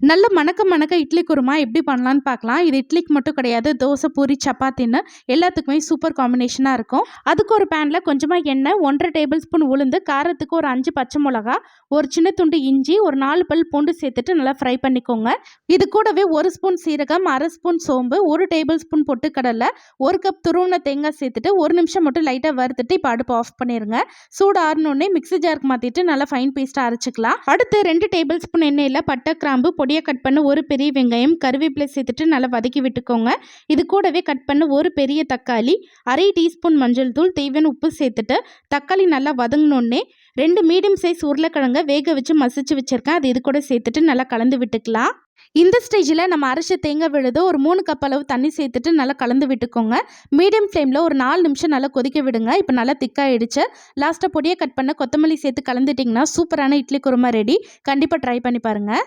நல்ல மணக்க மணக்க இட்லி குருமா எப்படி பண்ணலான்னு பார்க்கலாம். இது இட்லிக்கு மட்டும் கிடையாது, தோசை, பூரி, சப்பாத்தின்னு எல்லாத்துக்குமே சூப்பர் காம்பினேஷனாக இருக்கும். அதுக்கு ஒரு பேனில் கொஞ்சமாக எண்ணெய், 1½ டேபிள் ஸ்பூன் உளுந்து, காரத்துக்கு ஒரு 5 பச்சை மிளகா, ஒரு சின்ன துண்டு இஞ்சி, ஒரு 4 பல் பூண்டு சேர்த்துட்டு நல்லா ஃப்ரை பண்ணிக்கோங்க. இது கூடவே 1 ஸ்பூன் சீரகம், 1/2 ஸ்பூன் சோம்பு, 1 டேபிள் ஸ்பூன் பொட்டுக்கடலை, 1 கப் துருவன தேங்காய் சேர்த்துட்டு 1 நிமிஷம் மட்டும் லைட்டாக வறுத்துட்டு இப்போ அடுப்பு ஆஃப் பண்ணிடுங்க. சூடு ஆறினோடனே மிக்ஸி ஜாருக்கு மாற்றிட்டு நல்லா ஃபைன் பேஸ்ட்டாக அரைச்சிக்கலாம். அடுத்து 2 டேபிள் ஸ்பூன் எண்ணெயில் பட்டை, கிராம்பு, பொடியை கட் பண்ண ஒரு பெரிய வெங்காயம், கருவேப்பிலை சேர்த்துட்டு நல்லா வதக்கி விட்டுக்கோங்க. இது கூடவே கட் பண்ண ஒரு பெரிய தக்காளி, 1/2 டீஸ்பூன் மஞ்சள் தூள், தேவையான உப்பு சேர்த்துட்டு தக்காளி நல்லா வதங்கினோடனே 2 மீடியம் சைஸ் உருளைக்கிழங்க வேக வச்சு மசிச்சு வச்சுருக்கேன், அது இது கூட சேர்த்துட்டு நல்லா கலந்து விட்டுக்கலாம். இந்த ஸ்டேஜில் நம்ம அரைச்ச தேங்காய் விழுது ஒரு 3 கப் அளவு தண்ணி சேர்த்துட்டு நல்லா கலந்து விட்டுக்கோங்க. மீடியம் ஃப்ளேமில் ஒரு 4 நிமிஷம் நல்லா கொதிக்க விடுங்க. இப்போ நல்லா திக்காயிடுச்சு. லாஸ்ட்டாக பொடியை கட் பண்ண கொத்தமல்லி சேர்த்து கலந்துட்டிங்கன்னா சூப்பரான இட்லி குருமா ரெடி. கண்டிப்பாக ட்ரை பண்ணி பாருங்கள்.